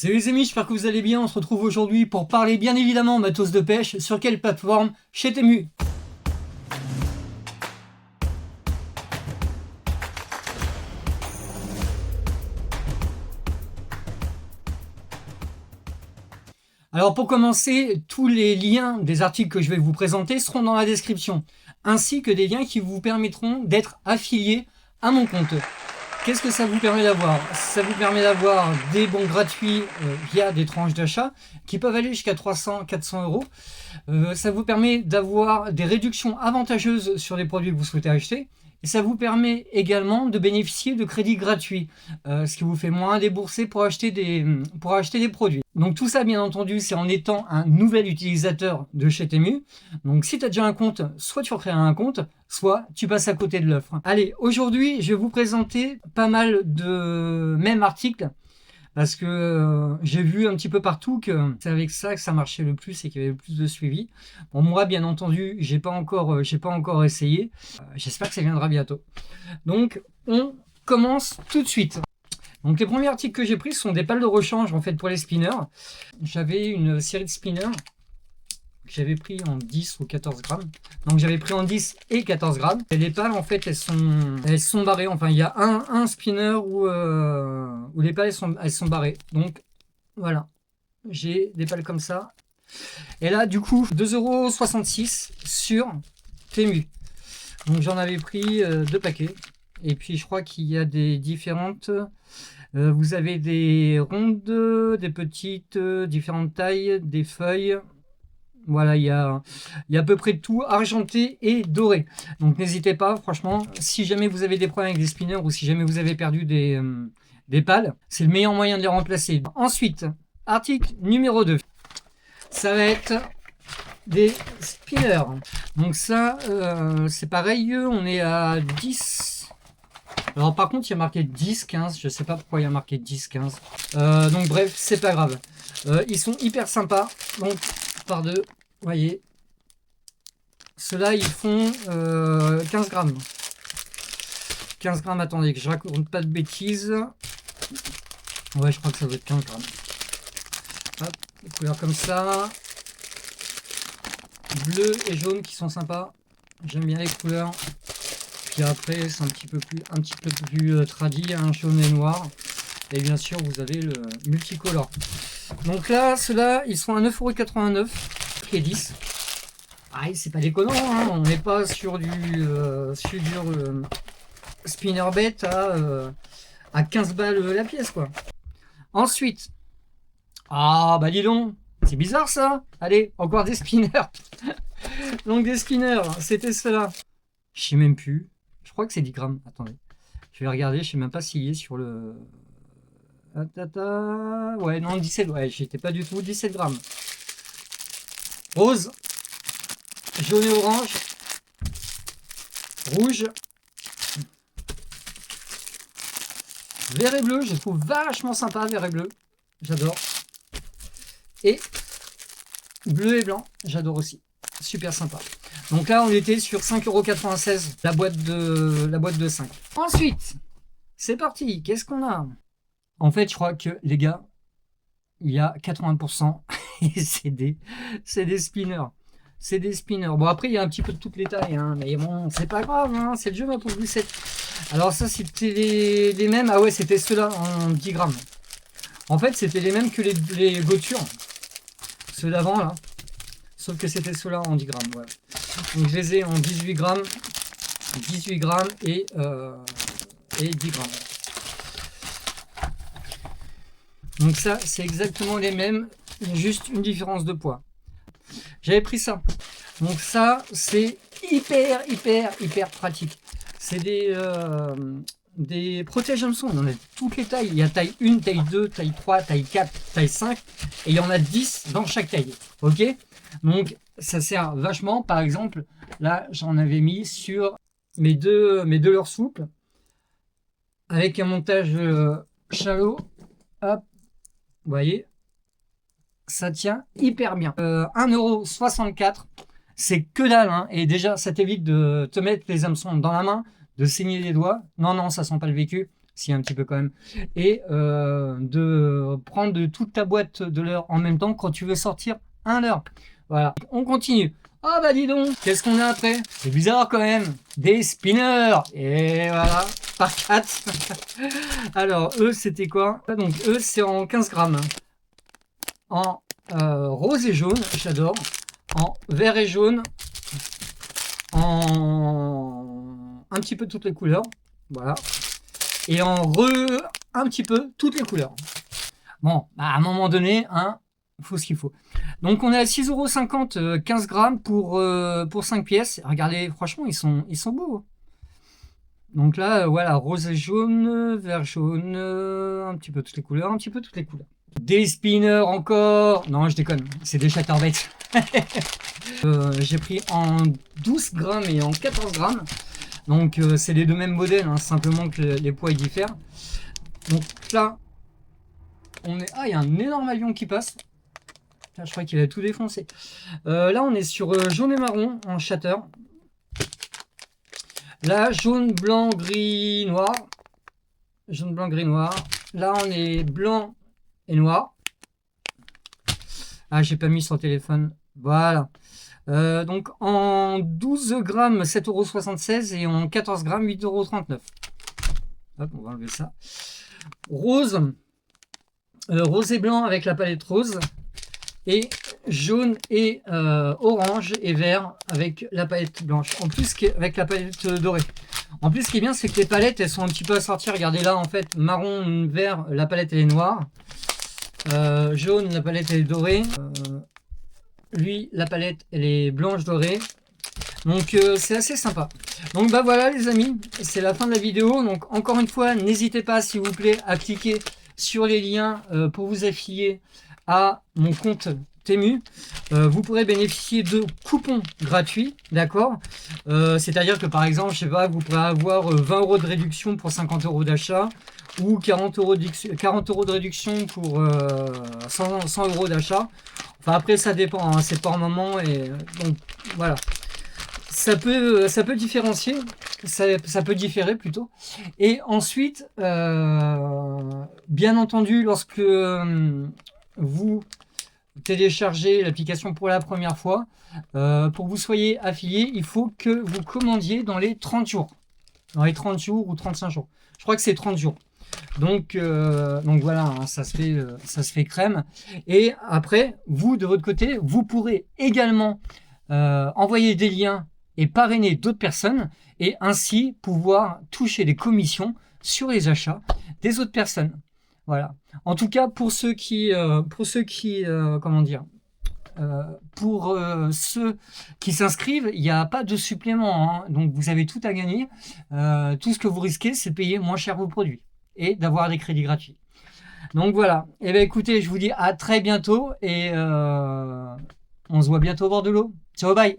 Salut les amis, j'espère que vous allez bien. On se retrouve aujourd'hui pour parler bien évidemment matos de pêche. Sur quelle plateforme? Chez Temu. Alors pour commencer, tous les liens des articles que je vais vous présenter seront dans la description, ainsi que des liens qui vous permettront d'être affiliés à mon compte. Qu'est-ce que ça vous permet d'avoir? Ça vous permet d'avoir des bons gratuits via des tranches d'achat qui peuvent aller jusqu'à 300-400 euros. Ça vous permet d'avoir des réductions avantageuses sur les produits que vous souhaitez acheter. Et ça vous permet également de bénéficier de crédits gratuits, ce qui vous fait moins débourser pour acheter des produits. Donc tout ça, bien entendu, c'est en étant un nouvel utilisateur de chez Temu. Donc si tu as déjà un compte, soit tu recrées un compte, soit tu passes à côté de l'offre. Allez, aujourd'hui, je vais vous présenter pas mal de mêmes articles, parce que j'ai vu un petit peu partout que c'est avec ça que ça marchait le plus et qu'il y avait le plus de suivi. Bon, moi, bien entendu, j'ai pas encore essayé. J'espère que ça viendra bientôt. Donc, on commence tout de suite. Donc, les premiers articles que j'ai pris sont des pales de rechange en fait pour les spinners. J'avais une série de spinners que j'avais pris en 10 ou 14 grammes. Donc j'avais pris en 10 et 14 grammes. Et les pales en fait elles sont barrées. Enfin il y a un spinner où les pales elles sont barrées. Donc voilà. J'ai des pales comme ça. Et là du coup 2,66 € sur Temu. Donc j'en avais pris 2 paquets. Et puis je crois qu'il y a des différentes. Vous avez des rondes, des petites, différentes tailles, des feuilles. Voilà, il y a à peu près tout argenté et doré. Donc n'hésitez pas, franchement, si jamais vous avez des problèmes avec des spinners ou si jamais vous avez perdu des pales, c'est le meilleur moyen de les remplacer. Ensuite, article numéro 2. Ça va être des spinners. Donc ça, c'est pareil, on est à 10. Alors par contre, il y a marqué 10, 15. Je sais pas pourquoi il y a marqué 10, 15. Donc bref, c'est pas grave. Ils sont hyper sympas. Donc par 2, voyez, ceux-là ils font 15 grammes. 15 grammes, attendez que je raconte pas de bêtises. Ouais, je crois que ça doit être 15 grammes. Hop, des couleurs comme ça. Bleu et jaune qui sont sympas. J'aime bien les couleurs. Puis après, c'est un petit peu plus tradit, hein, jaune et noir. Et bien sûr, vous avez le multicolore. Donc là, ceux-là, ils sont à 9,89 € et 10. Ah, c'est pas déconnant, hein, on n'est pas sur du spinnerbait à 15 balles la pièce, quoi. Ensuite, ah bah dis donc, c'est bizarre ça. Allez, encore des spinners. Donc des spinners, c'était cela. Je sais même plus. Je crois que c'est 10 grammes. Attendez, je vais regarder. Je sais même pas s'il est sur le. Ouais, non, 17. Ouais, j'étais pas du tout. 17 grammes. Rose, jaune et orange, rouge, vert et bleu. Je trouve vachement sympa, vert et bleu. J'adore. Et bleu et blanc. J'adore aussi. Super sympa. Donc là, on était sur 5,96 € la boîte de 5. Ensuite, c'est parti. Qu'est-ce qu'on a? En fait, je crois que, les gars, il y a 80% et c'est des spinners. C'est des spinners. Bon, après, il y a un petit peu de toutes les tailles, hein, mais bon, c'est pas grave, hein, c'est le jeu, ma pauvre Lucette. Alors ça, c'était les mêmes. Ah ouais, c'était ceux-là en 10 grammes. En fait, c'était les mêmes que les Goture. Ceux d'avant, là. Sauf que c'était ceux-là en 10 grammes, voilà. Donc je les ai en 18 grammes et 10 grammes. Donc ça, c'est exactement les mêmes, il y a juste une différence de poids. J'avais pris ça. Donc ça, c'est hyper pratique. C'est des protège-hameçons. On en a toutes les tailles. Il y a taille 1, taille 2, taille 3, taille 4, taille 5. Et il y en a 10 dans chaque taille. Ok? Donc ça sert vachement. Par exemple, là, j'en avais mis sur mes deux leurres souples. Avec un montage shallow. Hop. Vous voyez, ça tient hyper bien. 1,64 €, c'est que dalle, hein. Et déjà, ça t'évite de te mettre les hameçons dans la main, de saigner les doigts. Non, ça sent pas le vécu. si un petit peu quand même, et de prendre toute ta boîte de leurre en même temps quand tu veux sortir un leurre. Voilà, on continue. Ah bah dis donc, qu'est-ce qu'on a après? C'est bizarre quand même, des spinners. Et voilà, par 4. Alors eux c'était quoi? Donc eux c'est en 15 grammes. En rose et jaune, j'adore. En vert et jaune. En un petit peu toutes les couleurs. Voilà. Et en un petit peu toutes les couleurs. Bon, bah, à un moment donné, hein, il faut ce qu'il faut. Donc on est à 6,50 €, 15 grammes pour 5 pièces. Regardez, franchement, ils sont beaux. Donc là, voilà, rose et jaune, vert jaune, un petit peu toutes les couleurs, un petit peu toutes les couleurs. Des spinners encore. Non, je déconne, c'est des chatterbaits. J'ai pris en 12 grammes et en 14 grammes. Donc c'est les deux mêmes modèles, hein, simplement que les poids ils diffèrent. Donc là, on est... Ah, il y a un énorme avion qui passe. Là, je crois qu'il a tout défoncé. Là, on est sur jaune et marron en shatter. Là, jaune, blanc, gris, noir. Jaune, blanc, gris, noir. Là, on est blanc et noir. Ah, j'ai pas mis sur le téléphone. Voilà. Donc en 12 grammes, 7,76 € et en 14 grammes, 8,39 €. Hop, on va enlever ça. Rose. Rose et blanc avec la palette rose. Et jaune et orange et vert avec la palette blanche. En plus, avec la palette dorée. En plus, ce qui est bien, c'est que les palettes, elles sont un petit peu assorties. Regardez là, en fait, marron, vert, la palette, elle est noire. Jaune, la palette, elle est dorée. Lui, la palette, elle est blanche dorée. Donc, c'est assez sympa. Donc, bah voilà, les amis, c'est la fin de la vidéo. Donc, encore une fois, n'hésitez pas, s'il vous plaît, à cliquer sur les liens pour vous affilier à mon compte Temu. Vous pourrez bénéficier de coupons gratuits, d'accord. C'est-à-dire que par exemple, je sais pas, vous pourrez avoir 20 € de réduction pour 50 € d'achat ou 40 € de réduction pour 100 € d'achat. Enfin après ça dépend, hein, c'est par moment et donc voilà. Ça peut différencier, ça peut différer plutôt. Et ensuite, bien entendu, lorsque vous téléchargez l'application pour la première fois, pour que vous soyez affilié, il faut que vous commandiez dans les 30 jours. Dans les 30 jours ou 35 jours. Je crois que c'est 30 jours. Donc voilà, hein, ça se fait crème. Et après, vous, de votre côté, vous pourrez également envoyer des liens et parrainer d'autres personnes et ainsi pouvoir toucher des commissions sur les achats des autres personnes. Voilà. En tout cas, pour ceux qui comment dire, pour ceux qui s'inscrivent, il n'y a pas de supplément, hein, donc vous avez tout à gagner. Tout ce que vous risquez, c'est de payer moins cher vos produits et d'avoir des crédits gratuits. Donc voilà. Et bien écoutez, je vous dis à très bientôt et on se voit bientôt au bord de l'eau. Ciao, bye.